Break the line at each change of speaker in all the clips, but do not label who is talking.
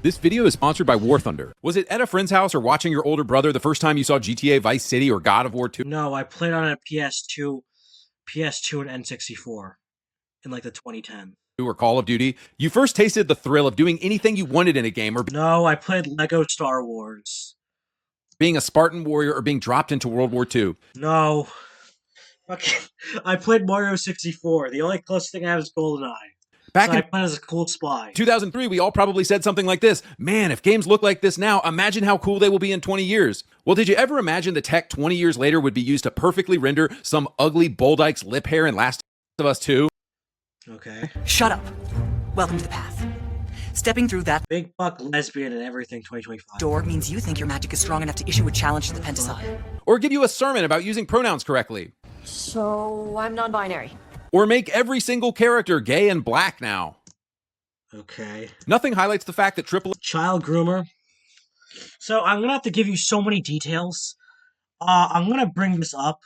This video is sponsored by War Thunder. Was it at a friend's house or watching your older brother the first time you saw GTA Vice City or God of War 2?
No, I played on a PS2 and N64 in like the 2010s.
Or Call of Duty? You first tasted the thrill of doing anything you wanted in a game, or
No, I played Lego Star Wars.
being a Spartan warrior, or being dropped into World War II.
No. Okay. I played Mario 64. The only close thing I have is GoldenEye.
Back
I
in
played as a cool spy.
2003, we all probably said something like this: man, if games look like this now, imagine how cool they will be in 20 years. Well, did you ever imagine the tech 20 years later would be used to perfectly render some ugly Boldyke's lip hair in Last of Us 2?
Okay.
Shut up. Welcome to the path. Stepping through that
Big fuck lesbian and everything 2025.
door means you think your magic is strong enough to issue a challenge to the Pentasod.
Or give you a sermon about using pronouns correctly?
So, I'm non-binary.
Or make every single character gay and black now?
Okay.
Nothing highlights the fact that AAA
Child groomer. So I'm gonna have to give you so many details. I'm gonna bring this up.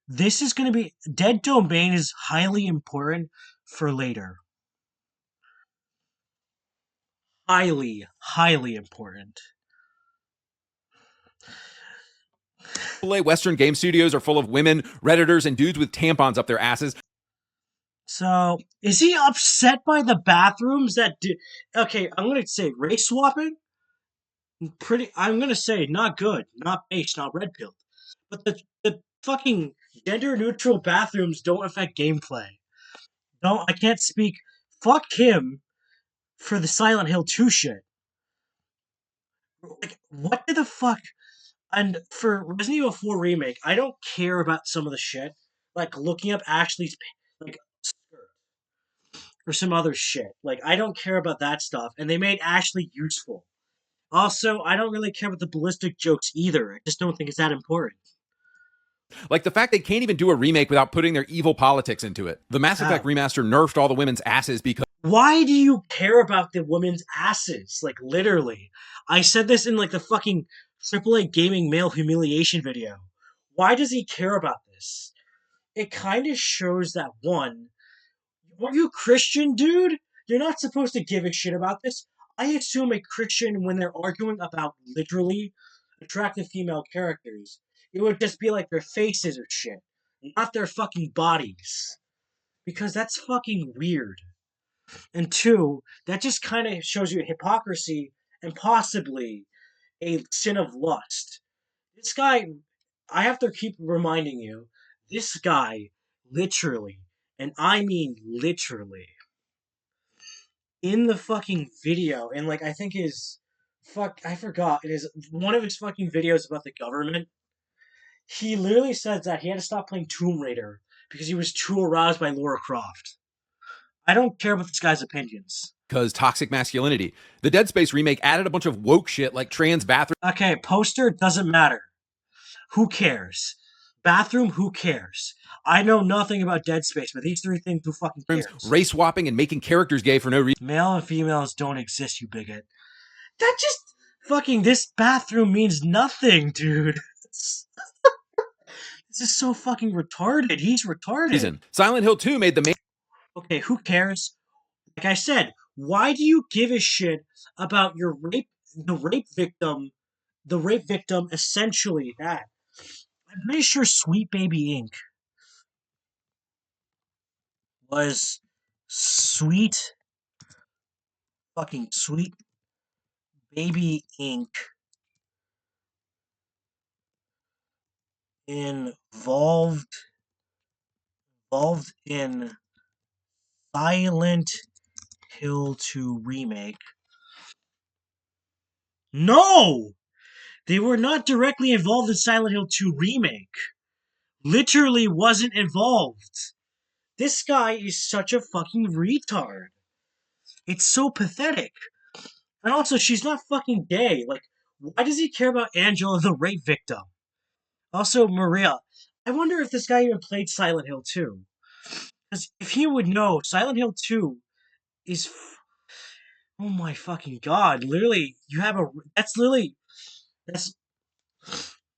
This is gonna be Dead Domain is highly important for later. Highly, highly important.
Western game studios are full of women, Redditors, and dudes with tampons up their asses.
So, is he upset by the bathrooms that do... Okay, I'm gonna say race swapping? I'm gonna say not good, not based, not red pilled. But the fucking gender neutral bathrooms don't affect gameplay. No, I can't speak. Fuck him for the Silent Hill 2 shit. Like, what the fuck? And for Resident Evil 4 Remake, I don't care about some of the shit. Like, looking up Ashley's, like, skirt. Or some other shit. Like, I don't care about that stuff. And they made Ashley useful. Also, I don't really care about the ballistic jokes either. I just don't think it's that important.
Like the fact they can't even do a remake without putting their evil politics into it. The Mass Effect remaster nerfed all the women's asses because...
Why do you care about the women's asses? Like, literally. I said this in, like, the fucking AAA gaming male humiliation video. Why does he care about this? It kind of shows that, one, are you Christian, dude? You're not supposed to give a shit about this. I assume a Christian, when they're arguing about literally attractive female characters, it would just be like their faces or shit, not their fucking bodies. Because that's fucking weird. And two, that just kind of shows you hypocrisy and possibly a sin of lust. This guy, I have to keep reminding you, this guy literally, and I mean literally, in the fucking video, and like I think I forgot, it is one of his fucking videos about the government. He literally says that he had to stop playing Tomb Raider because he was too aroused by Lara Croft. I don't care about this guy's opinions.
Because toxic masculinity. The Dead Space remake added a bunch of woke shit like trans bathroom...
Okay, poster doesn't matter. Who cares? Bathroom, who cares? I know nothing about Dead Space, but these three things, who fucking cares?
Race swapping and making characters gay for no reason.
Male and females don't exist, you bigot. That just... Fucking, this bathroom means nothing, dude. This is so fucking retarded. He's retarded.
Silent Hill 2 made the main...
Okay, who cares? Like I said, why do you give a shit about the rape victim, essentially that? I'm pretty sure Sweet Baby Inc. was Sweet Baby Inc. involved in Silent Hill 2 remake. No! They were not directly involved in Silent Hill 2 remake. Literally wasn't involved. This guy is such a fucking retard. It's so pathetic. And also, she's not fucking gay. Like, why does he care about Angela, the rape victim? Also, Maria. I wonder if this guy even played Silent Hill 2. Because if he would know, Silent Hill 2 is... Oh my fucking god. Literally, That's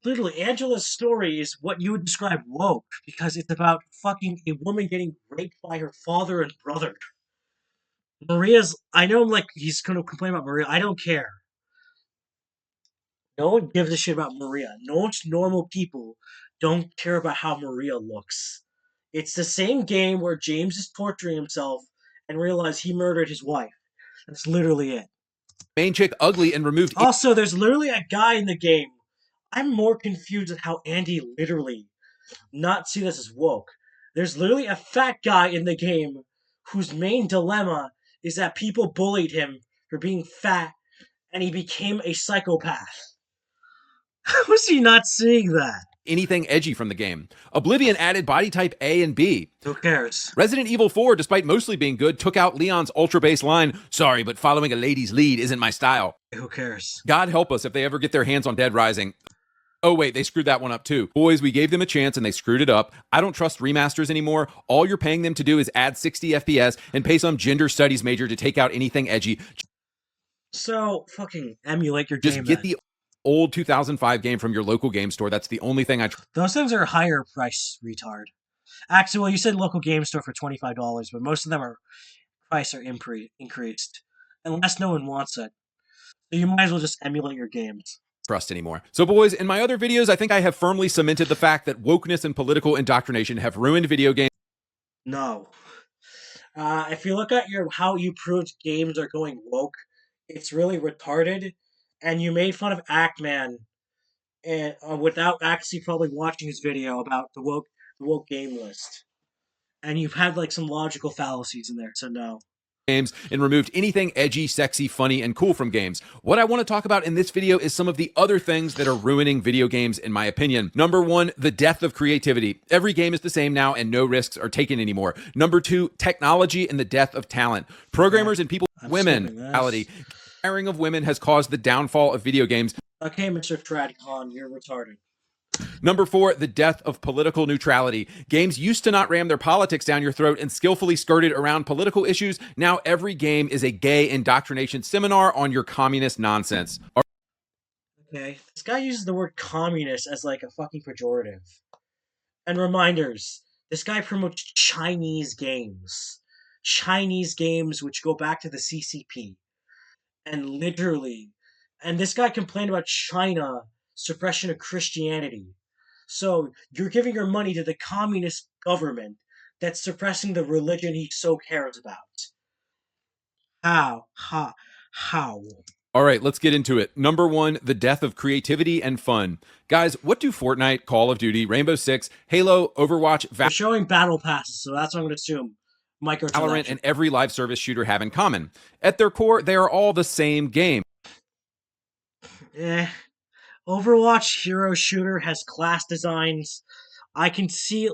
literally, Angela's story is what you would describe woke. Because it's about fucking a woman getting raped by her father and brother. Maria's. I know, like he's gonna complain about Maria. I don't care. No one gives a shit about Maria. Most normal people don't care about how Maria looks. It's the same game where James is torturing himself and realizes he murdered his wife. That's literally it.
Main chick ugly and removed
Also, there's literally a guy in the game. I'm more confused at how Andy literally not see this as woke. There's literally a fat guy in the game whose main dilemma is that people bullied him for being fat and he became a psychopath. How is he not seeing that?
anything edgy from the game. Oblivion added body type A and B.
Who cares?
Resident Evil 4, despite mostly being good, took out Leon's ultra bass line, "Sorry, but following a lady's lead isn't my style."
Who cares?
God help us if they ever get their hands on Dead Rising. Oh, wait, they screwed that one up too. Boys, we gave them a chance and they screwed it up. I don't trust remasters anymore. All you're paying them to do is add 60 FPS and pay some gender studies major to take out anything edgy.
So, fucking emulate your
Just
game.
get
Then.
the old 2005 game from your local game store. That's the only thing I trust.
Those things are higher price, retard. Actually, well, you said local game store for $25, but most of them are price are increased, unless no one wants it. So you might as well just emulate your games.
Anymore. So, boys, in my other videos, I think I have firmly cemented the fact that wokeness and political indoctrination have ruined video games.
No. If you look at your how you proved games are going woke, it's really retarded, and you made fun of Ackman and without actually probably watching his video about the woke game list, and you've had like some logical fallacies in there. So no.
Games and removed anything edgy, sexy, funny, and cool from games. What I want to talk about in this video is some of the other things that are ruining video games, in my opinion. Number one, the death of creativity. Every game is the same now and no risks are taken anymore. Number two, technology and the death of talent. Programmers and people, women, reality. Hiring of women has caused the downfall of video games.
Okay, Mr. Tradcon, you're retarded.
Number four, the death of political neutrality. Games used to not ram their politics down your throat and skillfully skirted around political issues. Now every game is a gay indoctrination seminar on your communist nonsense.
Okay, this guy uses the word communist as like a fucking pejorative. And reminders, this guy promotes Chinese games. Chinese games which go back to the CCP. And literally, and this guy complained about China suppression of Christianity. So you're giving your money to the communist government that's suppressing the religion he so cares about. How? How?
All right, let's get into it. Number one, the death of creativity and fun. Guys, what do Fortnite, Call of Duty, Rainbow Six, Halo, Overwatch,
They're showing battle passes, so that's what I'm going to assume.
Valorant, and every live service shooter have in common? At their core, they are all the same game.
Overwatch hero shooter has class designs. I can see.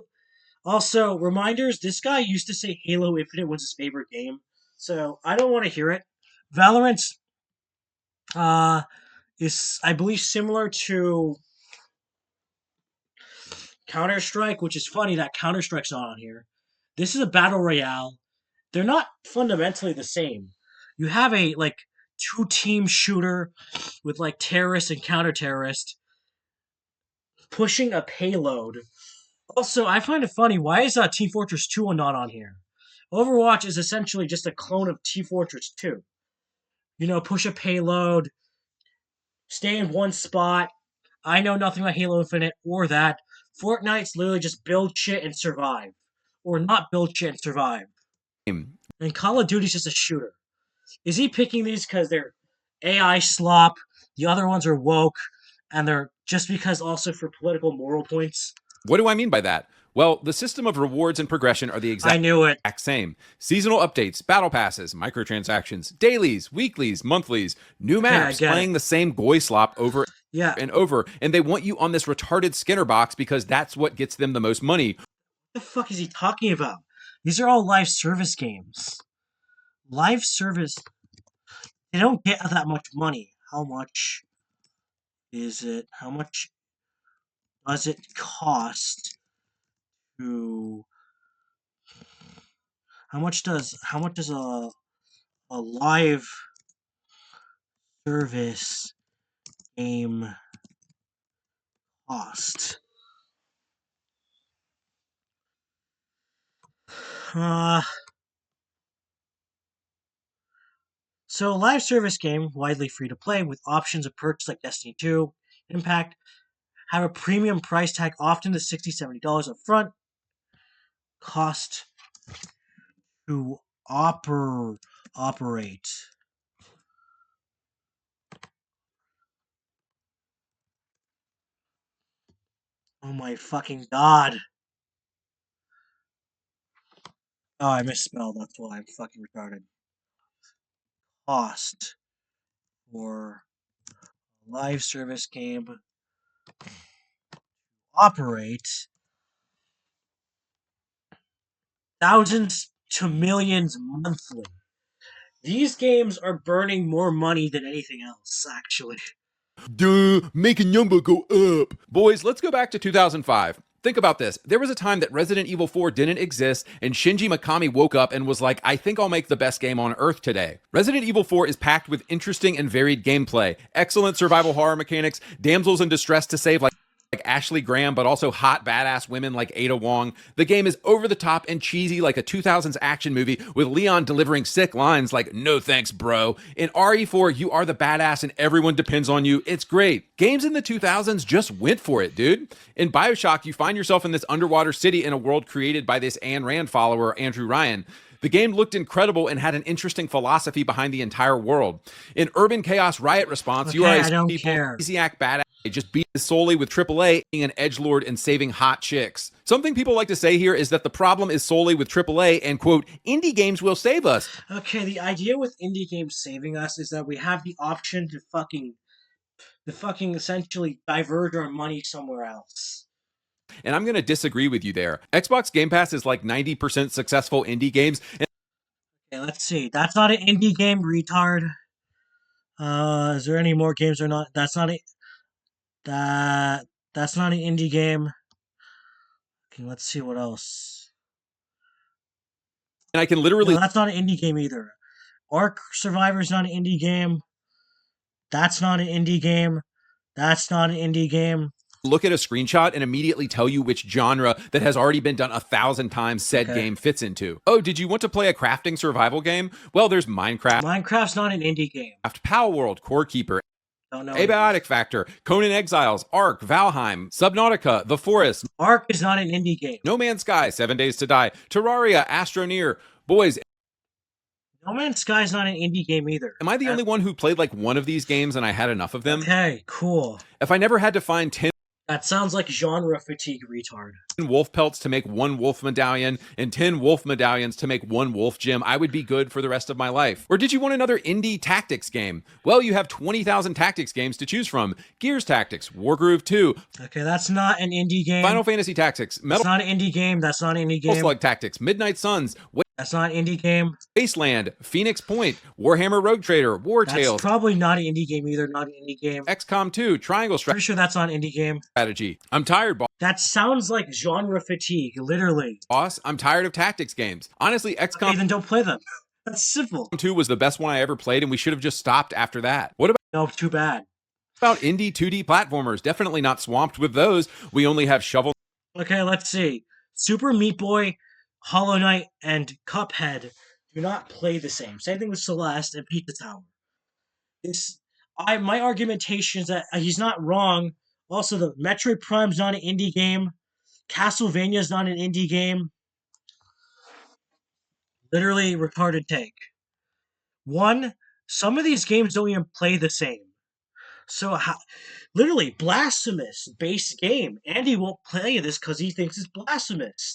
Also, reminders, this guy used to say Halo Infinite was his favorite game, so I don't want to hear it. Valorant is, I believe, similar to Counter-Strike, which is funny that Counter-Strike's not on here. This is a battle royale. They're not fundamentally the same. You have a, like, two-team shooter with, like, terrorist and counter-terrorist pushing a payload. Also, I find it funny. Why is Team Fortress 2 not on here? Overwatch is essentially just a clone of Team Fortress 2. You know, push a payload, stay in one spot. I know nothing about Halo Infinite or that. Fortnite's literally just build shit and survive. Or not build shit and survive. And Call of Duty's just a shooter. Is he picking these because they're AI slop, the other ones are woke, and they're just because also for political moral points?
What do I mean by that? Well, the system of rewards and progression are the
I knew it.
exact same. Seasonal updates, battle passes, microtransactions, dailies, weeklies, monthlies, new maps, playing the same goy slop over and over, and they want you on this retarded Skinner box because that's what gets them the most money.
What the fuck is he talking about? These are all live service games. Live service, they don't get that much money. How much is it? How much does it cost to? How much does a live service game cost? So, a live service game, widely free to play, with options of purchase like Destiny 2, Impact, have a premium price tag, often to $60-$70 up front. Cost to operate. Oh my fucking god. Oh, I misspelled. That's why I'm fucking retarded. Cost for a live service game operate thousands to millions monthly. These games are burning more money than anything else, actually.
Duh, make a number go up. Boys, let's go back to 2005. Think about this. There was a time that Resident Evil 4 didn't exist, and Shinji Mikami woke up and was like, I think I'll make the best game on Earth today. Resident Evil 4 is packed with interesting and varied gameplay, excellent survival horror mechanics, damsels in distress to save like Ashley Graham, but also hot badass women like Ada Wong. The game is over the top and cheesy like a 2000s action movie, with Leon delivering sick lines like, no thanks, bro. In RE4, you are the badass and everyone depends on you. It's great. Games in the 2000s just went for it, dude. In Bioshock, you find yourself in this underwater city in a world created by this Ayn Rand follower, Andrew Ryan. The game looked incredible and had an interesting philosophy behind the entire world. In Urban Chaos Riot Response, you are
I
a
don't
people
care.
Easiac badass. Just beat solely with AAA, being an edgelord and saving hot chicks. Something people like to say here is that the problem is solely with AAA and, quote, indie games will save us.
Okay, the idea with indie games saving us is that we have the option to fucking essentially diverge our money somewhere else.
And I'm going to disagree with you there. Xbox Game Pass is like 90% successful indie games.
Okay, let's see. That's not an indie game, retard. Is there any more games or not? That's not a that's not an indie game. Okay, let's see what else.
And I can literally
No, that's not an indie game either. Ark Survivor's not an indie game. That's not an indie game. That's not an indie game.
look at a screenshot and immediately tell you which genre that has already been done 1,000 times said game fits into. Oh, did you want to play a crafting survival game? Well, there's Minecraft.
Minecraft's not an indie game.
Pal World, Core Keeper,
Don't know.
Abiotic Factor, Conan Exiles, Ark, Valheim, Subnautica, The Forest,
Ark is not an indie game.
No Man's Sky, 7 Days to Die, Terraria, Astroneer. Boys,
No Man's Sky is not an indie game either.
am I the only one who played like one of these games and I had enough of them?
Okay, cool.
If I never had to find 10
That sounds like genre fatigue, retard.
wolf pelts to make one wolf medallion and 10 wolf medallions to make one wolf gem, I would be good for the rest of my life. Or did you want another indie tactics game? Well, you have 20,000 tactics games to choose from. Gears Tactics, Wargroove 2,
Okay, that's not an indie game.
Final Fantasy Tactics,
That's
Metal
not an indie game. That's not an indie game.
Slug Tactics, Midnight Suns,
That's not an indie game.
Wasteland, Phoenix Point, Warhammer Rogue Trader, War
That's
Tales,
probably not an indie game either. Not an indie game.
XCOM 2, Triangle
Pretty sure that's not an indie game.
Strategy. I'm tired,
That sounds like genre fatigue, literally.
boss. I'm tired of tactics games. Honestly, XCOM
Okay, then don't play them. That's simple.
2 was the best one I ever played, and we should have just stopped after that. What
No, too bad.
about indie 2D platformers? Definitely not swamped with those. We only have Shovel
Okay, let's see. Super Meat Boy, Hollow Knight, and Cuphead do not play the same. Same thing with Celeste and Pizza Tower. My argumentation is that he's not wrong. Also, the Metroid Prime's not an indie game. Castlevania's not an indie game. Literally retarded take. One, some of these games don't even play the same. So, literally, blasphemous base game. Andy won't play this because he thinks it's blasphemous.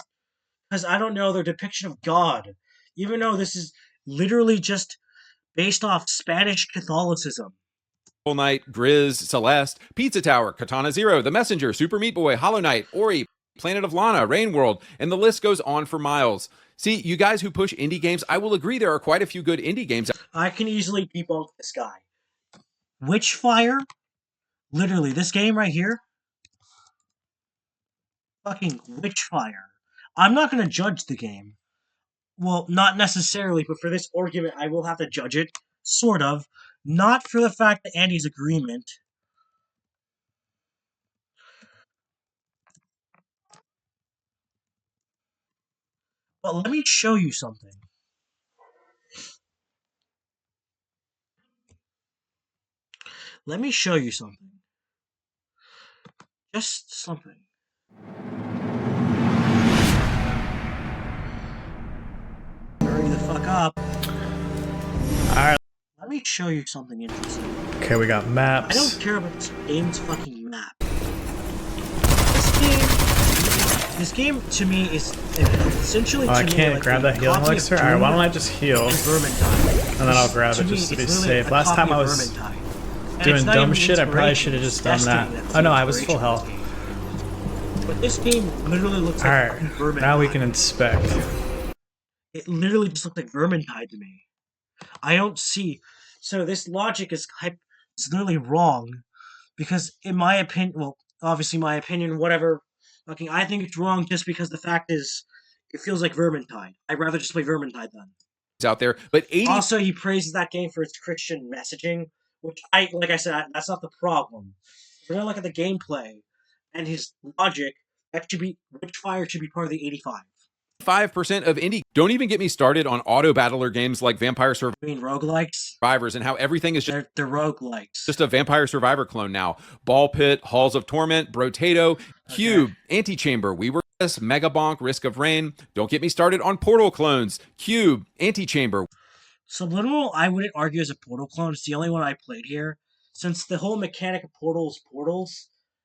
Because I don't know their depiction of God. Even though this is literally just based off Spanish Catholicism.
Knight, Grizz, Celeste, Pizza Tower, Katana Zero, The Messenger, Super Meat Boy, Hollow Knight, Ori, Planet of Lana, Rain World, and the list goes on for miles. See, you guys who push indie games, I will agree there are quite a few good indie games.
I can easily debunk this guy. Witchfire? Literally, this game right here? Fucking Witchfire. I'm not going to judge the game. Well, not necessarily, but for this argument, I will have to judge it. Sort of. Not for the fact that Andy's agreement. But let me show you something. Let me show you something. Just something. Hurry the fuck up.
Alright.
Let me show you something interesting.
Okay, we got maps.
I don't care about this game's fucking map. This game to me is essentially.
Oh, I can't
like
grab that healing elixir? Alright, why don't I just heal? And then I'll grab it just to be safe. Last time I was doing dumb shit, I probably should have just done that. Oh no, I was full health.
But this game literally looks like
Alright, now we can inspect.
It literally just looks like Vermintide to me. I don't see. So this logic is it's literally wrong, because in my opinion, well, obviously my opinion, whatever. Fucking, I think it's wrong just because the fact is, it feels like Vermintide. I'd rather just play Vermintide then.
Out there, but 80.
Also, he praises that game for its Christian messaging, which like I said, that's not the problem. If we're gonna look at the gameplay and his logic, that should be Witchfire should be part of the 85.
5% of indie. Don't even get me started on auto battler games like Vampire Survivors.
I mean roguelikes?
And how everything is just
they're roguelikes.
Just a Vampire Survivor clone now. Ball Pit, Halls of Torment, Brotato, Cube, Antechamber, We Were This, Mega Bonk, Risk of Rain. Don't get me started on Portal clones. Cube, Antechamber.
Subliminal, I wouldn't argue as a Portal clone. It's the only one I played here. Since the whole mechanic of portals,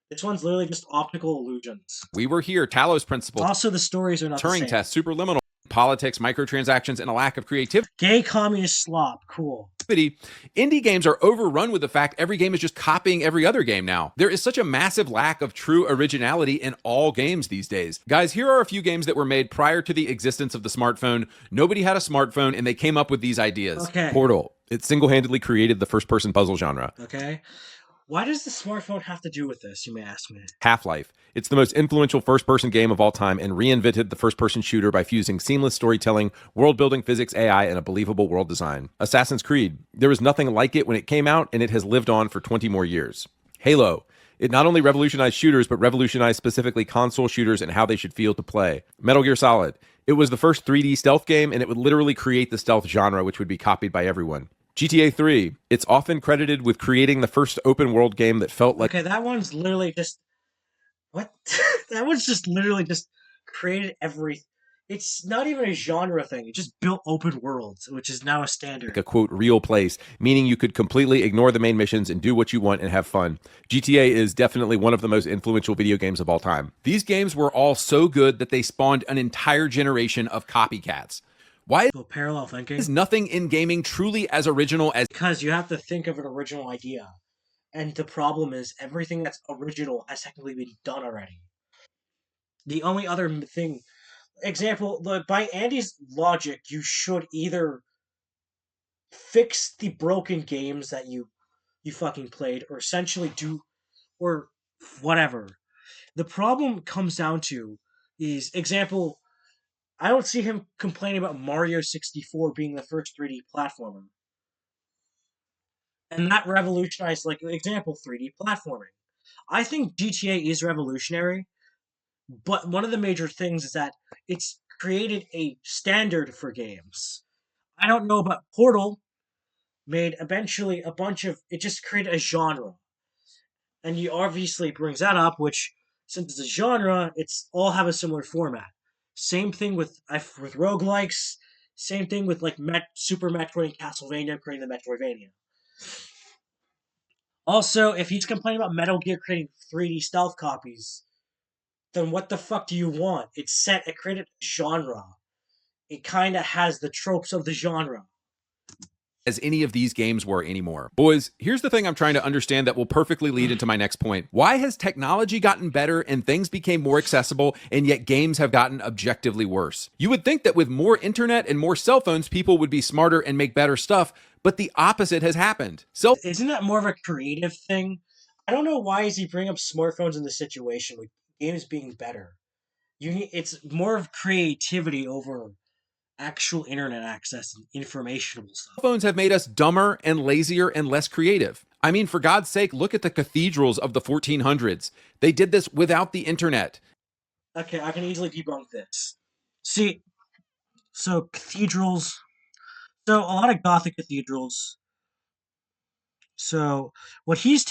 this one's literally just optical illusions.
We Were Here, Talos Principle.
Also, the stories are not
Turing
the same.
Test, Superliminal, politics, microtransactions, and a lack of creativity.
Gay communist slop, cool.
Indie games are overrun with the fact every game is just copying every other game now. There is such a massive lack of true originality in all games these days. Guys, here are a few games that were made prior to the existence of the smartphone. Nobody had a smartphone and they came up with these ideas.
Okay.
Portal. It single-handedly created the first-person puzzle genre.
Okay. Why does the smartphone have to do with this, you may ask me?
Half-Life. It's the most influential first-person game of all time and reinvented the first-person shooter by fusing seamless storytelling, world-building, physics, AI, and a believable world design. Assassin's Creed. There was nothing like it when it came out, and it has lived on for 20 more years. Halo. It not only revolutionized shooters, but revolutionized specifically console shooters and how they should feel to play. Metal Gear Solid. It was the first 3D stealth game, and it would literally create the stealth genre, which would be copied by everyone. GTA 3. It's often credited with creating the first open world game that felt like...
Okay, that one's literally just... What? That one's just literally just created every... It's not even a genre thing. It just built open worlds, which is now a standard.
Like a, quote, real place, meaning you could completely ignore the main missions and do what you want and have fun. GTA is definitely one of the most influential video games of all time. These games were all so good that they spawned an entire generation of copycats. Why
parallel thinking
is nothing in gaming truly as original as...
Because you have to think of an original idea. And the problem is, everything that's original has technically been done already. The only other thing... Example, by Andy's logic, you should either fix the broken games that you fucking played, or essentially do... or whatever. The problem comes down to is, example... I don't see him complaining about Mario 64 being the first 3D platformer. And that revolutionized, like, example, 3D platforming. I think GTA is revolutionary, but one of the major things is that it's created a standard for games. I don't know, but Portal made eventually a bunch of... It just created a genre. And he obviously brings that up, which, since it's a genre, it's all have a similar format. Same thing with roguelikes. Same thing with like Super Metroid and Castlevania creating the Metroidvania. Also, if he's complaining about Metal Gear creating 3D stealth copies, then what the fuck do you want? It created a genre. It kind of has the tropes of the genre.
As any of these games were anymore. Boys, here's the thing I'm trying to understand that will perfectly lead into my next point. Why has technology gotten better and things became more accessible, and yet games have gotten objectively worse? You would think that with more internet and more cell phones, people would be smarter and make better stuff, but the opposite has happened.
Isn't that more of a creative thing? I don't know why is he bringing up smartphones in this situation with games being better. It's more of creativity over actual internet access and informational stuff.
Phones have made us dumber and lazier and less creative. I mean, for God's sake, look at the cathedrals of the 1400s. They did this without the internet.
Okay, I can easily debunk this. See, so cathedrals... So, a lot of Gothic cathedrals So what he's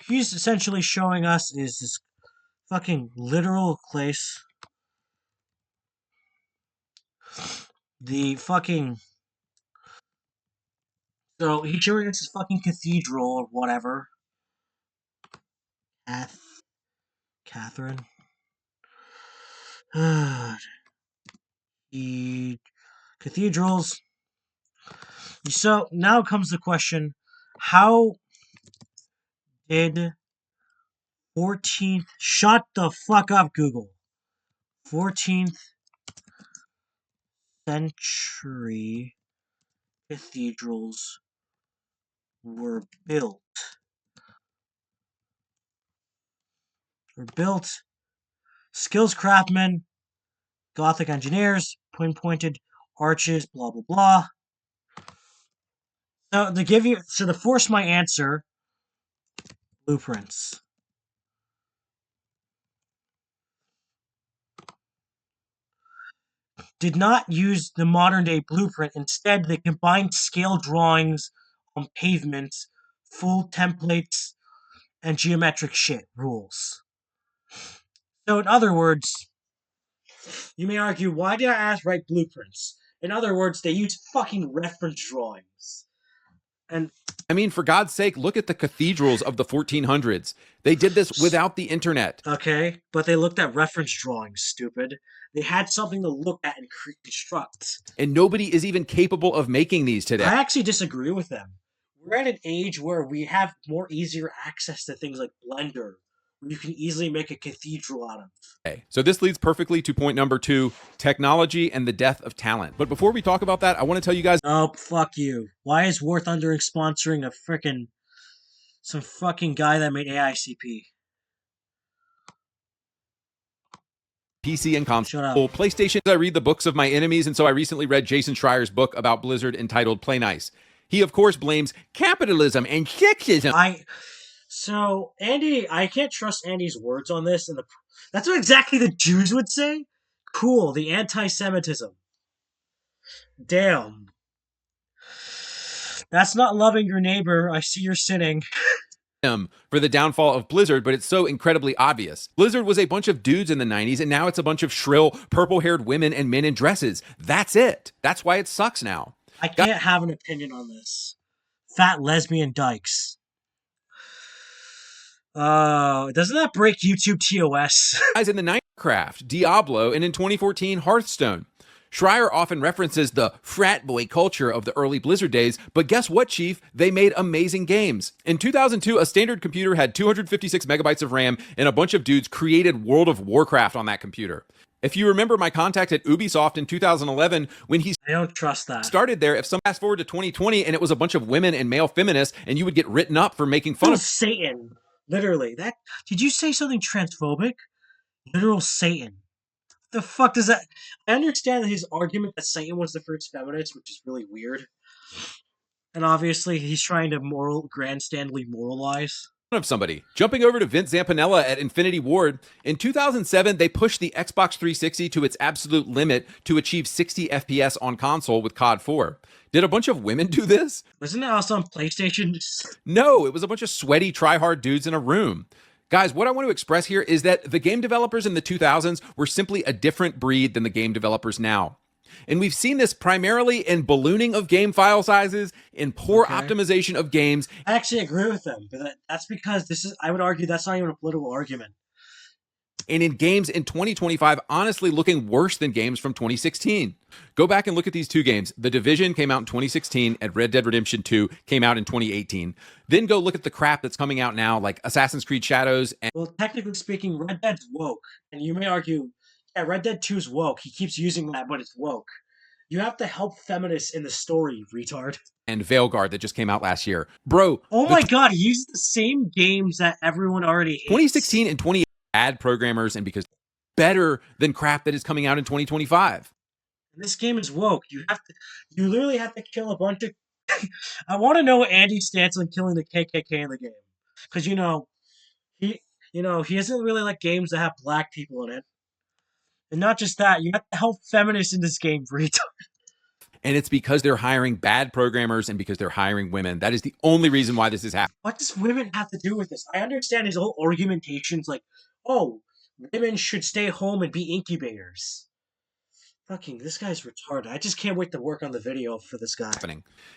essentially showing us is this fucking literal place. The fucking So he's showing us this fucking cathedral or whatever. Catherine. The cathedrals. So now comes the question: how did 14th? Shut the fuck up, Google. 14th century cathedrals were built. Skills craftsmen, Gothic engineers, pointed arches, blah blah blah. So to force my answer, blueprints. Did not use the modern day blueprint. Instead, they combined scale drawings on pavements, full templates, and geometric shit rules. So, in other words, you may argue, why did I ask write blueprints? In other words, they use fucking reference drawings. And
I mean, for God's sake, look at the cathedrals of the 1400s. They did this without the internet.
Okay, but they looked at reference drawings, stupid. They had something to look at and construct.
And nobody is even capable of making these today.
I actually disagree with them. We're at an age where we have more easier access to things like Blender, where you can easily make a cathedral out of.
Okay, so this leads perfectly to point number 2, technology and the death of talent. But before we talk about that, I want to tell you guys...
Oh, fuck you. Why is War Thundering sponsoring some fucking guy that made AICP?
PC and console.
Shut up.
PlayStation, I read the books of my enemies, and so I recently read Jason Schreier's book about Blizzard entitled Play Nice. He, of course, blames capitalism and sexism.
So, Andy, I can't trust Andy's words on this. That's what exactly the Jews would say? Cool, the anti-Semitism. Damn. That's not loving your neighbor. I see you're sinning.
For the downfall of Blizzard, but it's so incredibly obvious. Blizzard was a bunch of dudes in the 90s, and now it's a bunch of shrill, purple-haired women and men in dresses. That's it. That's why it sucks now.
I can't have an opinion on this. Fat lesbian dykes. Doesn't that break YouTube TOS?
Guys, in the Minecraft, Diablo, and in 2014, Hearthstone. Schreier often references the frat boy culture of the early Blizzard days, but guess what, Chief? They made amazing games. In 2002, a standard computer had 256 megabytes of RAM, and a bunch of dudes created World of Warcraft on that computer. If you remember my contact at Ubisoft in 2011, when he
I don't trust that.
started there, if some fast forward to 2020 and it was a bunch of women and male feminists, and you would get written up for making fun of
Satan. Literally. Did you say something transphobic? Literal Satan. The fuck does that... I understand his argument that Satan was the first feminist, which is really weird. And obviously, he's trying to grandstandly moralize.
Of somebody. Jumping over to Vince Zampinella at Infinity Ward, in 2007, they pushed the Xbox 360 to its absolute limit to achieve 60 FPS on console with COD 4. Did a bunch of women do this?
Wasn't it also on PlayStation?
No, it was a bunch of sweaty, try-hard dudes in a room. Guys, what I want to express here is that the game developers in the 2000s were simply a different breed than the game developers now. And we've seen this primarily in ballooning of game file sizes, in poor optimization of games.
I actually agree with them, but that's because I would argue that's not even a political argument.
And in games in 2025, honestly looking worse than games from 2016. Go back and look at these two games. The Division came out in 2016 and Red Dead Redemption 2 came out in 2018. Then go look at the crap that's coming out now, like Assassin's Creed Shadows.
Well, technically speaking, Red Dead's woke. And you may argue, yeah, Red Dead 2's woke. He keeps using that, but it's woke. You have to help feminists in the story, retard.
And Veilguard that just came out last year. Bro.
Oh my god, he uses the same games that everyone already hates.
2016 and 2018 bad programmers, and because better than crap that is coming out in 2025.
This game is woke. You literally have to kill a bunch of... I want to know what Andy's stance on killing the KKK in the game. Because, he doesn't really like games that have black people in it. And not just that, you have to help feminists in this game, retard.
And it's because they're hiring bad programmers and because they're hiring women. That is the only reason why this is happening.
What does women have to do with this? I understand his whole argumentations like, oh, women should stay home and be incubators. Fucking, this guy's retarded. I just can't wait to work on the video for this guy.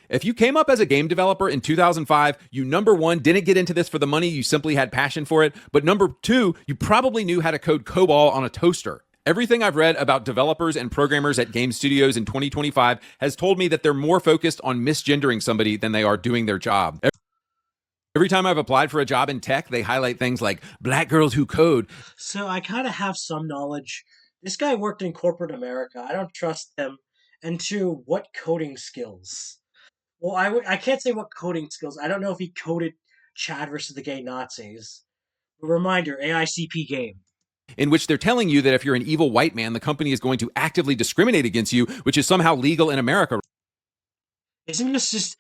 If you came up as a game developer in 2005, you number one, didn't get into this for the money, you simply had passion for it. But number two, you probably knew how to code COBOL on a toaster. Everything I've read about developers and programmers at game studios in 2025 has told me that they're more focused on misgendering somebody than they are doing their job. Every time I've applied for a job in tech, they highlight things like black girls who code.
So I kind of have some knowledge. This guy worked in corporate America. I don't trust him. And two, what coding skills? Well, I can't say what coding skills. I don't know if he coded Chad versus the Gay Nazis. But reminder, AICP game.
In which they're telling you that if you're an evil white man, the company is going to actively discriminate against you, which is somehow legal in America.
Isn't this just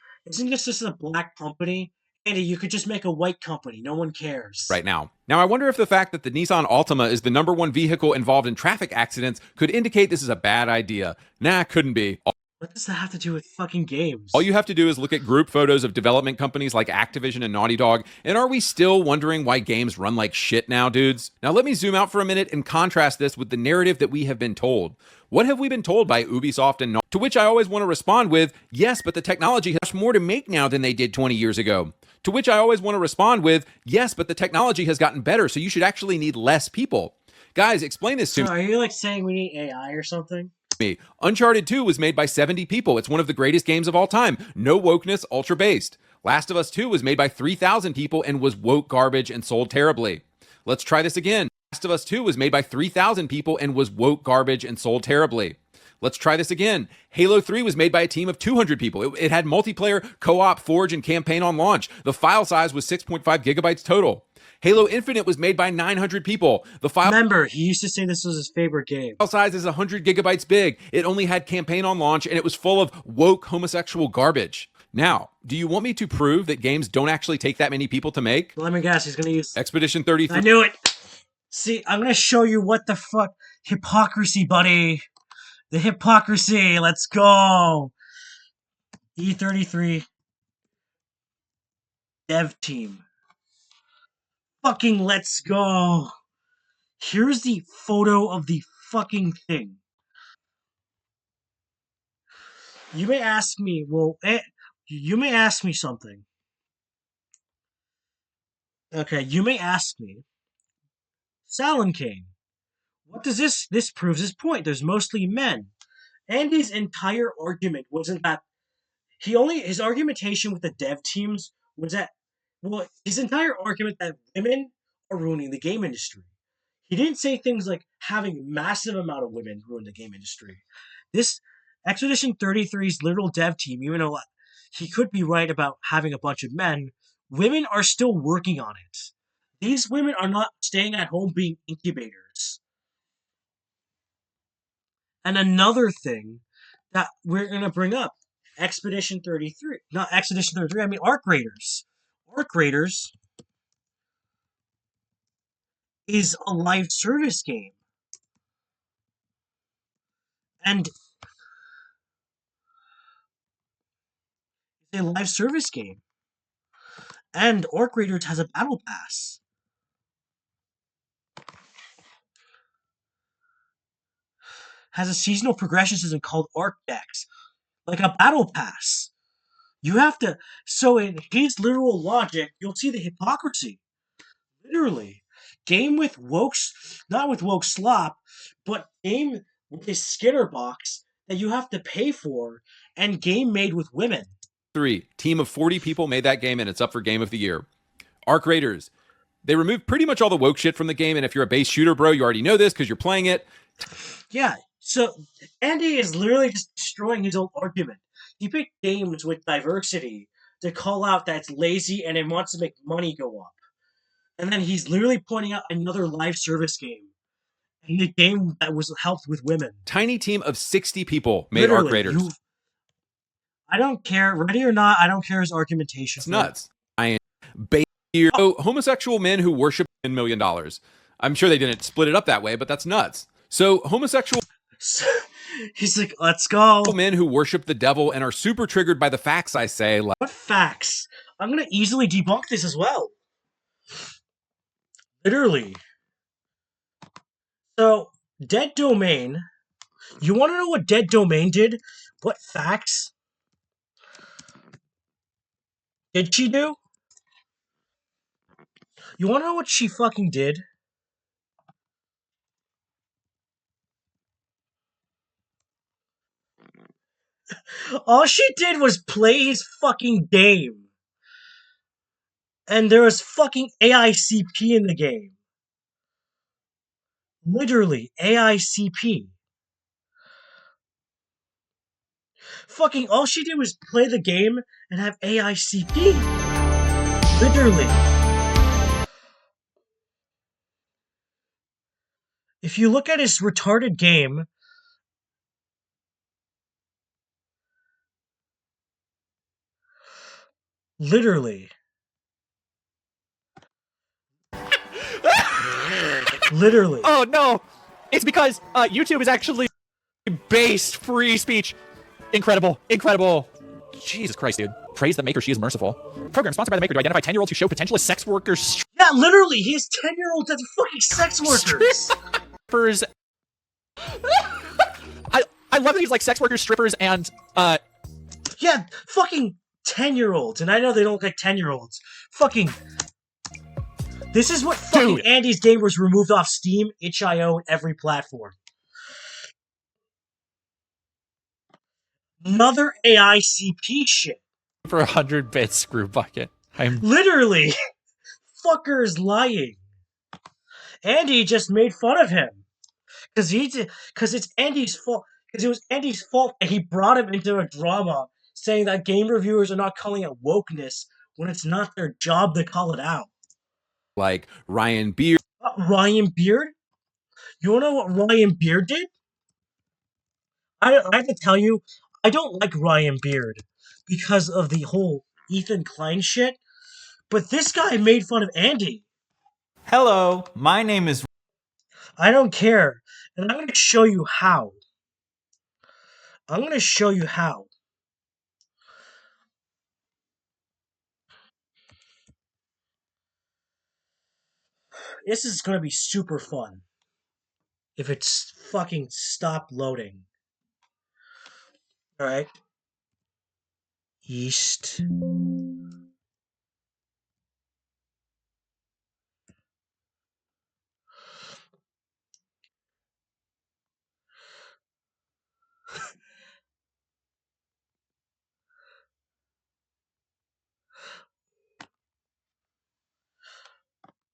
a black company? Andy, you could just make a white company. No one cares.
Right now. Now, I wonder if the fact that the Nissan Altima is the number one vehicle involved in traffic accidents could indicate this is a bad idea. Nah, couldn't be.
What does that have to do with fucking games?
All you have to do is look at group photos of development companies like Activision and Naughty Dog, and are we still wondering why games run like shit now, dudes? Now let me zoom out for a minute and contrast this with the narrative that we have been told. What have we been told by Ubisoft and Naughty? To which I always want to respond with, yes, but the technology has more to make now than they did 20 years ago. To which I always want to respond with, yes, but the technology has gotten better, so you should actually need less people. Guys, explain this to me.
Are you like saying we need AI or something?
Uncharted 2 was made by 70 people. It's one of the greatest games of all time. No wokeness, ultra based. Last of Us 2 was made by 3,000 people and was woke garbage and sold terribly. Let's try this again. Last of Us 2 was made by 3,000 people and was woke garbage and sold terribly. Let's try this again. Halo 3 was made by a team of 200 people. It had multiplayer, co-op, forge, and campaign on launch. The file size was 6.5 gigabytes total. Halo Infinite was made by 900 people.
Remember, he used to say this was his favorite game.
File size is 100 gigabytes big. It only had campaign on launch, and it was full of woke homosexual garbage. Now, do you want me to prove that games don't actually take that many people to make?
Let me guess, he's gonna use
Expedition 33.
I knew it! See, I'm gonna show you what the fuck. Hypocrisy, buddy. The hypocrisy, let's go! E33 Dev Team. Fucking let's go! Here's the photo of the fucking thing. You may ask me, you may ask me something. Okay, you may ask me, Salon Kane, what does this proves his point. There's mostly men. Andy's entire argument wasn't that his argumentation with the dev teams was that, well, his entire argument that women are ruining the game industry. He didn't say things like having massive amount of women ruin the game industry. This Expedition 33's literal dev team, even though he could be right about having a bunch of men, women are still working on it. These women are not staying at home being incubators. And another thing that we're going to bring up, Expedition 33. Not Expedition 33, I mean Arc Raiders. Arc Raiders is a live service game. And it's a live service game. And Arc Raiders has a battle pass. Has a seasonal progression system called Arc Decks. Like a battle pass. You have to... So in his literal logic, you'll see the hypocrisy. Literally. Game with woke... Not with woke slop, but game with a Skinner box that you have to pay for, and game made with women.
3. Team of 40 people made that game, and it's up for Game of the Year. Arc Raiders. They removed pretty much all the woke shit from the game, and if you're a base shooter, bro, you already know this because you're playing it.
Yeah, so Andy is literally just destroying his own argument. He picked games with diversity to call out that it's lazy and it wants to make money go up. And then he's literally pointing out another live service game. And a game that was helped with women.
Tiny team of 60 people made Arc Raiders.
I don't care, ready or not, I don't care his argumentation.
It's nuts. Homosexual men who worship $10 million. I'm sure they didn't split it up that way, but that's nuts. So homosexual...
He's like, let's go.
Men who worship the devil and are super triggered by the facts I say. Like,
What facts? I'm gonna easily debunk this as well. Literally. So, Dead Domain. You want to know what Dead Domain did? What facts did she do? You want to know what she fucking did? All she did was play his fucking game. And there was fucking AICP in the game. Literally, AICP. Fucking all she did was play the game and have AICP. Literally. If you look at his retarded game, literally. Literally.
Oh no! It's because YouTube is actually based free speech. Incredible, incredible. Jesus Christ, dude. Praise the maker, she is merciful. Program sponsored by the maker to identify 10-year-olds who show potential as sex workers.
Yeah, literally, he has 10-year-olds as fucking sex workers.
Strippers. I love that he's like sex workers, strippers, and
Yeah, fucking 10-year-olds, and I know they don't look like 10-year-olds. Fucking. This is what fucking
Dude.
Andy's game was removed off Steam, itch.io, and every platform. Another AICP shit.
for 100 bits, screw bucket. I'm
Literally, fucker is lying. Andy just made fun of him because it's Andy's fault. Because it was Andy's fault that he brought him into a drama, saying that game reviewers are not calling it wokeness when it's not their job to call it out.
Like Ryan Beard.
Ryan Beard? You wanna know what Ryan Beard did? I have to tell you, I don't like Ryan Beard because of the whole Ethan Klein shit. But this guy made fun of Andy.
Hello, my name is...
I don't care. And I'm going to show you how. I'm going to show you how. This is going to be super fun. If it's fucking stopped loading. Alright. East.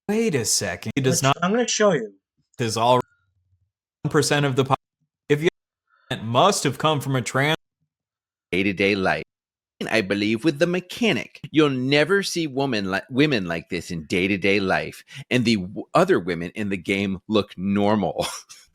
Wait a second. It does not...
I'm going to show you.
Is all 1% of the population. If you must have come from a trans...
Day-to-day life. I believe with the mechanic. You'll never see women like this in day-to-day life. And the other women in the game look normal.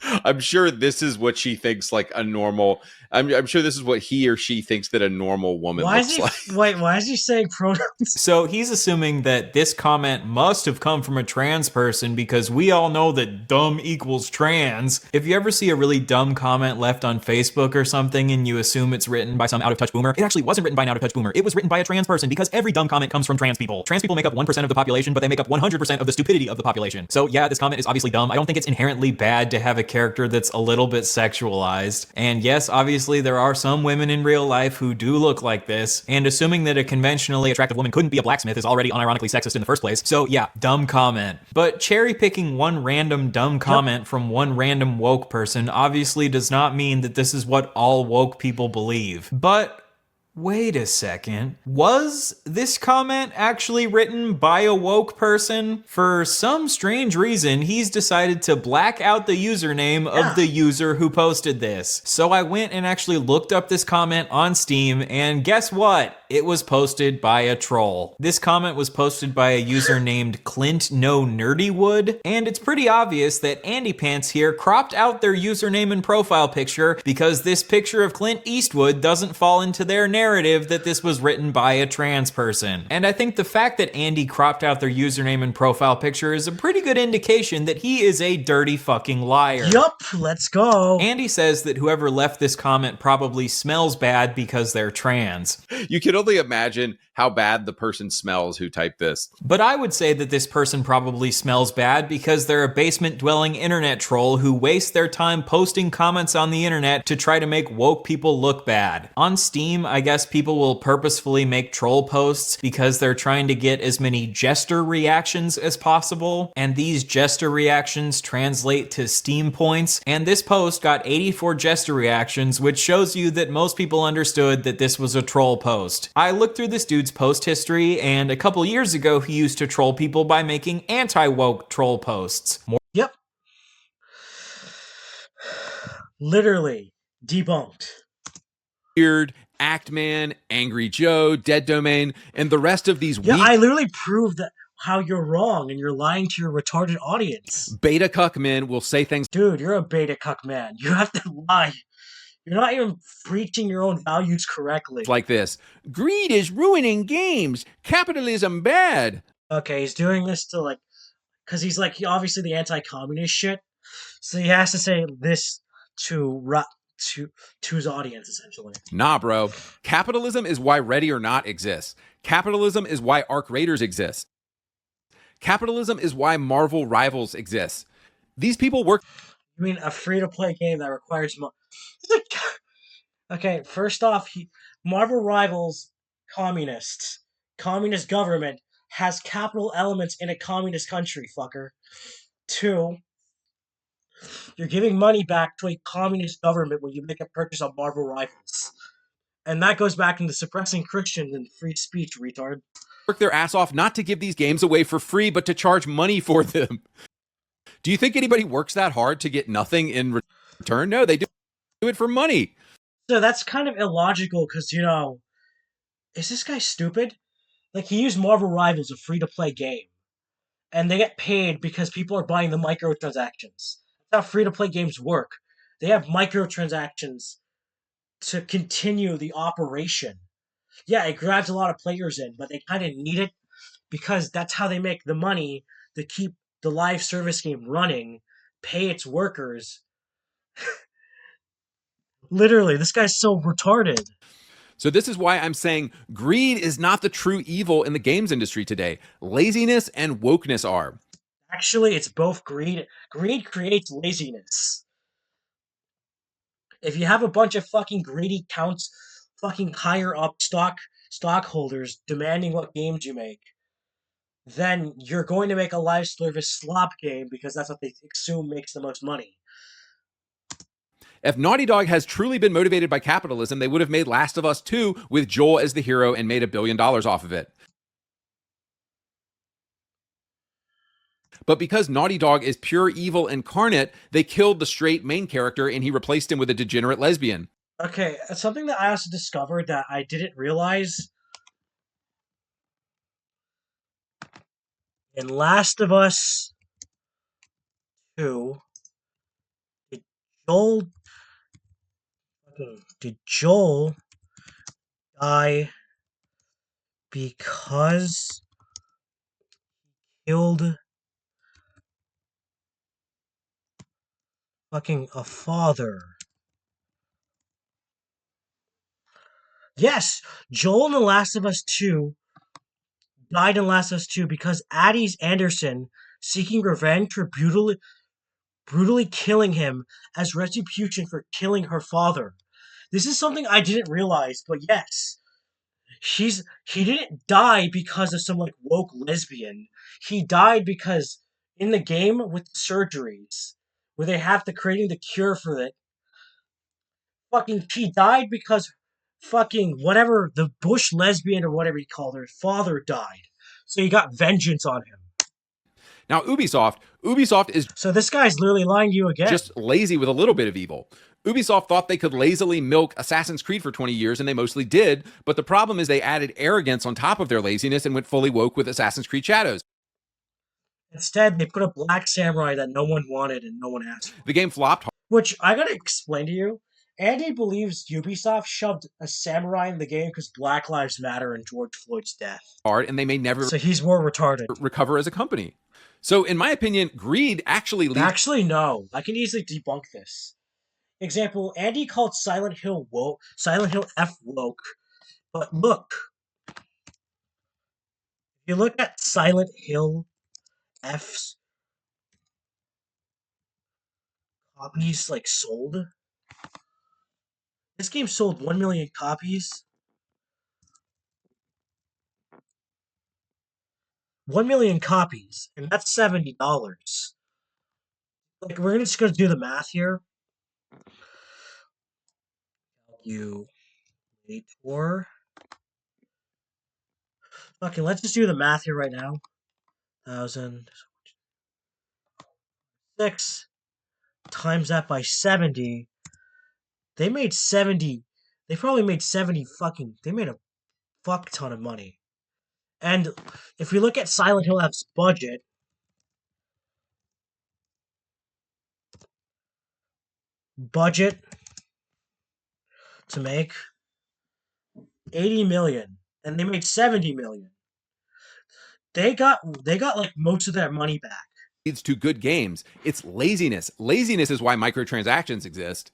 I'm sure this is what she thinks like a normal... I'm sure this is what he or she thinks that a normal woman looks like.
Wait, why is he saying pronouns?
So he's assuming that this comment must have come from a trans person because we all know that dumb equals trans. If you ever see a really dumb comment left on Facebook or something and you assume it's written by some out-of-touch boomer, it actually wasn't written by an out-of-touch boomer. It was written by a trans person because every dumb comment comes from trans people. Trans people make up 1% of the population, but they make up 100% of the stupidity of the population. So yeah, this comment is obviously dumb. I don't think it's inherently bad to have a character that's a little bit sexualized. And yes, obviously there are some women in real life who do look like this, and assuming that a conventionally attractive woman couldn't be a blacksmith is already unironically sexist in the first place. So yeah, dumb comment. But cherry picking one random dumb comment from one random woke person obviously does not mean that this is what all woke people believe. But wait a second. Was this comment actually written by a woke person? For some strange reason, he's decided to black out the username of the user who posted this. So I went and actually looked up this comment on Steam, and guess what? it was posted by a troll. This comment was posted by a user named Clint No Nerdywood, and it's pretty obvious that Andypants here cropped out their username and profile picture because this picture of Clint Eastwood doesn't fall into their narrative that this was written by a trans person. And I think the fact that Andy cropped out their username and profile picture is a pretty good indication that he is a dirty fucking liar.
Yup, let's go.
Andy says that whoever left this comment probably smells bad because they're trans.
You can only imagine how bad the person smells who typed this.
But I would say that this person probably smells bad because they're a basement-dwelling internet troll who wastes their time posting comments on the internet to try to make woke people look bad. On Steam, I guess people will purposefully make troll posts because they're trying to get as many jester reactions as possible, and these jester reactions translate to Steam points, and this post got 84 jester reactions, which shows you that most people understood that this was a troll post. I looked through this dude's post history, and a couple years ago he used to troll people by making anti-woke troll posts.
Yep. Literally debunked.
Weird, Actman, Angry Joe, Dead Domain, and the rest of these
Yeah,
weak
I literally proved that how you're wrong and you're lying to your retarded audience.
beta cuck men will say things
Dude, you're a beta cuck man. You have to lie. You're not even preaching your own values correctly.
like this. Greed is ruining games. Capitalism bad.
Okay, he's doing this to like, because he's like obviously the anti-communist shit, so he has to say this to his audience essentially.
Nah, bro. Capitalism is why Ready or Not exists. Capitalism is why Arc Raiders exists. Capitalism is why Marvel Rivals exists. These people work.
You mean a free-to-play game that requires money? Okay, first off, Marvel Rivals, communist government has capital elements in a communist country, fucker. 2, you're giving money back to a communist government when you make a purchase on Marvel Rivals. And that goes back into suppressing Christians and free speech, retard.
Work their ass off not to give these games away for free, but to charge money for them. Do you think anybody works that hard to get nothing in return? No, they do it for money.
So that's kind of illogical because, you know, is this guy stupid? Like, he used Marvel Rivals, a free-to-play game. And they get paid because people are buying the microtransactions. That's how free-to-play games work. They have microtransactions to continue the operation. Yeah, it grabs a lot of players in, but they kind of need it because that's how they make the money to keep the live service game running, pay its workers. Literally, this guy's so retarded.
So this is why I'm saying greed is not the true evil in the games industry today. Laziness and wokeness are.
Actually, it's both greed. Greed creates laziness. If you have a bunch of fucking greedy fucking higher up stockholders demanding what games you make, then you're going to make a live service slop game because that's what they assume makes the most money.
If Naughty Dog has truly been motivated by capitalism, they would have made Last of Us 2 with Joel as the hero and made $1 billion off of it. But because Naughty Dog is pure evil incarnate, they killed the straight main character and he replaced him with a degenerate lesbian.
Okay, something that I also discovered that I didn't realize. In Last of Us 2, did Joel die because he killed fucking a father? Yes, Joel in The Last of Us 2 died in Last of Us 2 because Addie's Anderson, seeking revenge for brutally killing him as retribution for killing her father. This is something I didn't realize, but yes, he didn't die because of some like woke lesbian. He died because in the game with the surgeries, where they have to creating the cure for it, fucking he died because fucking whatever the bush lesbian or whatever he called her father died. So he got vengeance on him.
Now, Ubisoft is
So this guy's literally lying to you again.
just lazy with a little bit of evil. Ubisoft thought they could lazily milk Assassin's Creed for 20 years, and they mostly did, but the problem is they added arrogance on top of their laziness and went fully woke with Assassin's Creed Shadows.
Instead, they put a black samurai that no one wanted and no one asked for.
The game flopped
Which, I gotta explain to you, Andy believes Ubisoft shoved a samurai in the game because Black Lives Matter and George Floyd's death.
hard, and they may never
So he's more retarded.
recover as a company. So, in my opinion, greed actually leads...
Actually, no. I can easily debunk this. Example, Andy called Silent Hill woke, Silent Hill F woke, but look. If you look at Silent Hill F's copies like sold, this game sold 1 million copies. 1 million copies, and that's $70. Like, we're just gonna do the math here. You wait for. Okay, let's just do the math here right now. 1,006 times that by 70. They made 70. They probably made 70 fucking. They made a fuck ton of money. And if we look at Silent Hill F's budget, to make 80 million, and they made 70 million. They got like most of their money back.
leads to good games. It's laziness. Laziness is why microtransactions exist.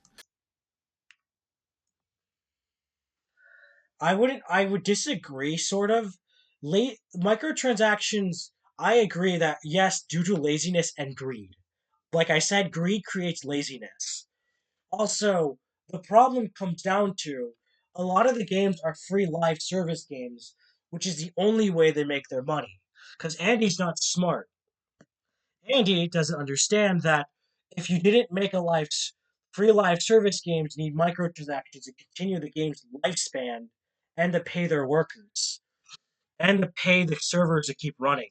I would disagree, sort of. Microtransactions, I agree that, yes, due to laziness and greed. Like I said, greed creates laziness. Also, the problem comes down to a lot of the games are free live service games, which is the only way they make their money. Because Andy's not smart. Andy doesn't understand that if you didn't make free live service games need microtransactions to continue the game's lifespan and to pay their workers and to pay the servers to keep running.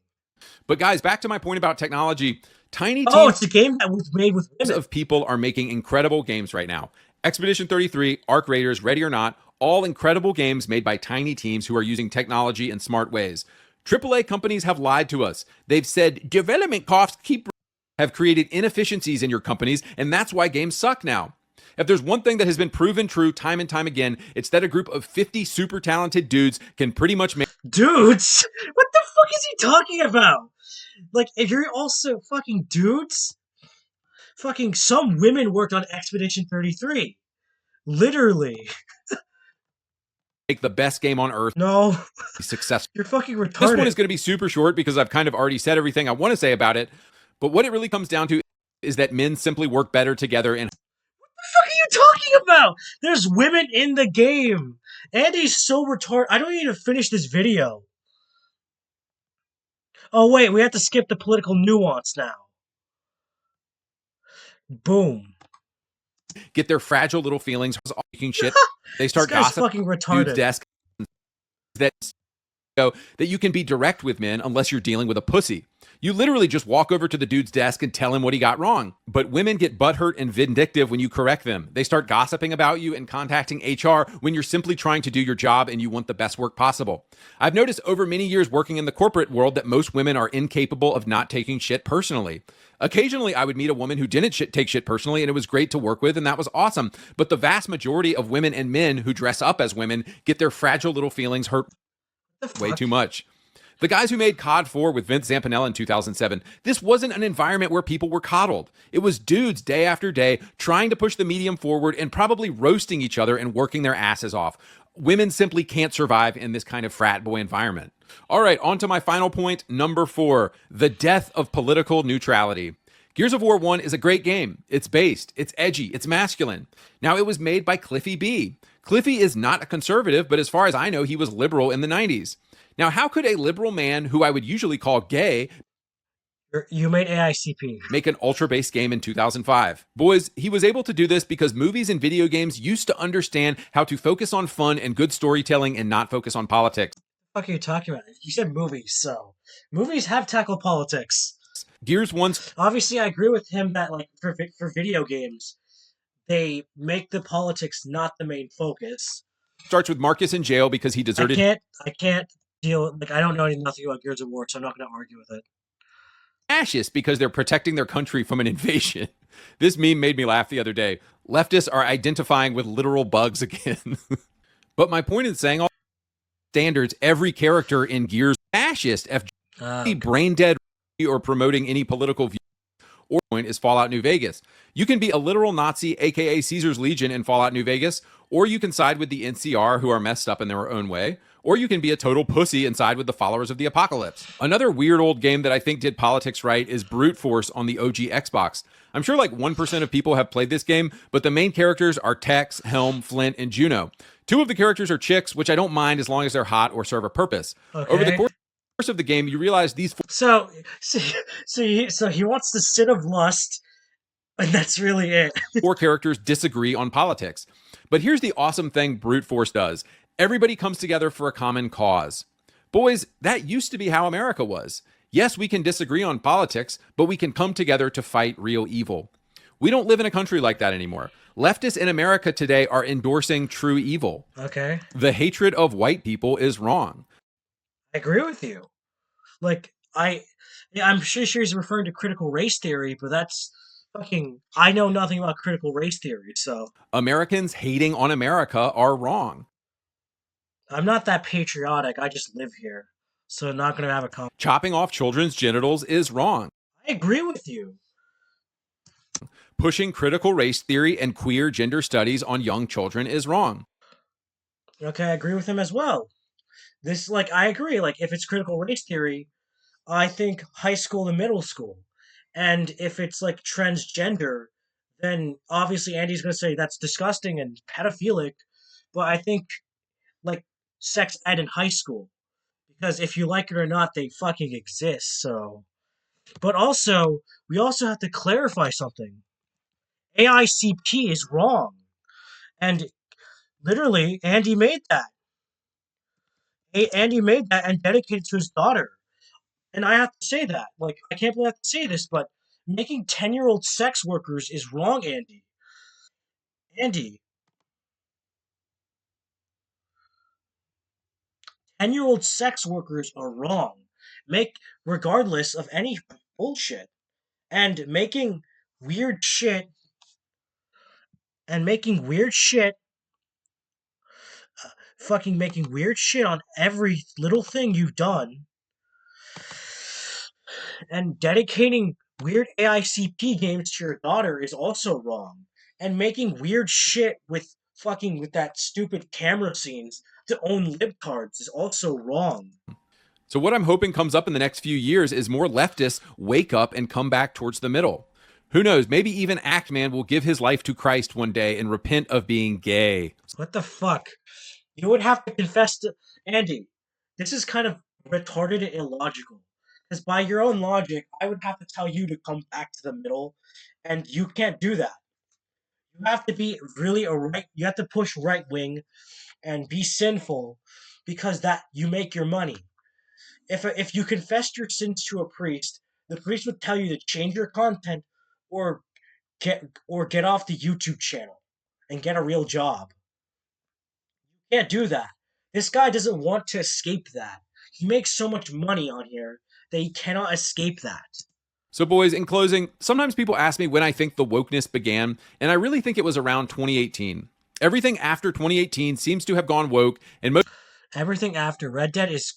But guys, back to my point about technology. Tiny
it's a game that was made with women.
of people are making incredible games right now. Expedition 33, Arc Raiders, Ready or Not, all incredible games made by tiny teams who are using technology in smart ways. AAA companies have lied to us. They've said development costs have created inefficiencies in your companies, and that's why games suck now. If there's one thing that has been proven true time and time again, it's that a group of 50 super talented dudes can pretty much make...
Dudes? What the fuck is he talking about? Like, if you're also fucking dudes? Fucking some women worked on Expedition 33. Literally.
make the best game on earth.
No.
Successful.
You're fucking retarded.
This one is going to be super short because I've kind of already said everything I want to say about it. But what it really comes down to is that men simply work better together. And
what the fuck are you talking about? There's women in the game. Andy's so retarded. I don't need to finish this video. Oh, wait. We have to skip the political nuance now. Boom.
Get their fragile little feelings making shit. They start gossiping
fucking retarded.
Dude's desk that you can be direct with men unless you're dealing with a pussy. You literally just walk over to the dude's desk and tell him what he got wrong. But women get butthurt and vindictive when you correct them. They start gossiping about you and contacting HR when you're simply trying to do your job and you want the best work possible. I've noticed over many years working in the corporate world that most women are incapable of not taking shit personally. Occasionally, I would meet a woman who didn't take shit personally, and it was great to work with, and that was awesome. But the vast majority of women and men who dress up as women get their fragile little feelings hurt way too much. The guys who made COD 4 with Vince Zampinella in 2007, this wasn't an environment where people were coddled. It was dudes day after day trying to push the medium forward and probably roasting each other and working their asses off. Women simply can't survive in this kind of frat boy environment. All right, on to my final point, number 4, the death of political neutrality. Gears of War 1 is a great game. It's based, it's edgy, it's masculine. Now, it was made by Cliffy B. Cliffy is not a conservative, but as far as I know, he was liberal in the 90s. Now, how could a liberal man, who I would usually call gay,
you made AICP,
make an ultra-based game in 2005? Boys, he was able to do this because movies and video games used to understand how to focus on fun and good storytelling and not focus on politics.
What the fuck are you talking about? You said movies, so movies have tackled politics.
Gears 1's
Obviously, I agree with him that like for video games, they make the politics not the main focus.
starts with Marcus in jail because he deserted
I can't deal like I don't know nothing about Gears of War, so I'm not going to argue with it.
fascists because they're protecting their country from an invasion. This meme made me laugh the other day. Leftists are identifying with literal bugs again. But my point in saying all standards, every character in Gears fascist, brain dead, or promoting any political view or point is Fallout New Vegas. You can be a literal Nazi, aka Caesar's Legion in Fallout New Vegas, or you can side with the NCR who are messed up in their own way, or you can be a total pussy and side with the followers of the apocalypse. Another weird old game that I think did politics right is Brute Force on the OG Xbox. I'm sure like 1% of people have played this game, but the main characters are Tex, Helm, Flint, and Juno. 2 of the characters are chicks, which I don't mind as long as they're hot or serve a purpose.
Okay.
Over the course of the game, you realize these
So he wants the sin of lust, and that's really it.
4 characters disagree on politics. But here's the awesome thing Brute Force does. Everybody comes together for a common cause. Boys, that used to be how America was. Yes, we can disagree on politics, but we can come together to fight real evil. We don't live in a country like that anymore. Leftists in America today are endorsing true evil.
Okay.
The hatred of white people is wrong.
I agree with you. Like I'm sure he's referring to critical race theory, but that's fucking. I know nothing about critical race theory, so
Americans hating on America are wrong.
I'm not that patriotic. I just live here, so I'm not gonna have a comment.
Chopping off children's genitals is wrong.
I agree with you.
Pushing critical race theory and queer gender studies on young children is wrong.
Okay, I agree with him as well. This, like, I agree. Like, if it's critical race theory, I think high school and middle school. And if it's like transgender, then obviously Andy's going to say that's disgusting and pedophilic. But I think like sex ed in high school. Because if you like it or not, they fucking exist. So, but also, we also have to clarify something. AICP is wrong. And literally, Andy made that. Andy made that and dedicated to his daughter. And I have to say that. Like, I can't believe I have to say this, but making 10-year-old sex workers is wrong, Andy. Andy. 10-year-old sex workers are wrong. Regardless of any bullshit. And making weird shit. Fucking making weird shit on every little thing you've done. And dedicating weird AICP games to your daughter is also wrong. And making weird shit with that stupid camera scenes to own libtards is also wrong.
So what I'm hoping comes up in the next few years is more leftists wake up and come back towards the middle. Who knows, maybe even Actman will give his life to Christ one day and repent of being gay.
What the fuck? You would have to confess to... Andy, this is kind of retarded and illogical. Because by your own logic, I would have to tell you to come back to the middle, and you can't do that. You have to be really you have to push right wing and be sinful because that you make your money. If you confessed your sins to a priest, the priest would tell you to change your content or get off the YouTube channel and get a real job. You can't do that. This guy doesn't want to escape that. He makes so much money on here that he cannot escape that.
So boys, in closing, sometimes people ask me when I think the wokeness began, and I really think it was around 2018. Everything after 2018 seems to have gone woke, and
everything after Red Dead is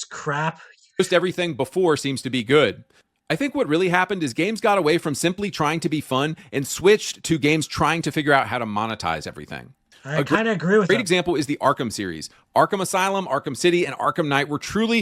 crap.
Most everything before seems to be good. I think what really happened is games got away from simply trying to be fun and switched to games trying to figure out how to monetize everything.
I kind of agree with that.
A great example is the Arkham series. Arkham Asylum, Arkham City, and Arkham Knight were truly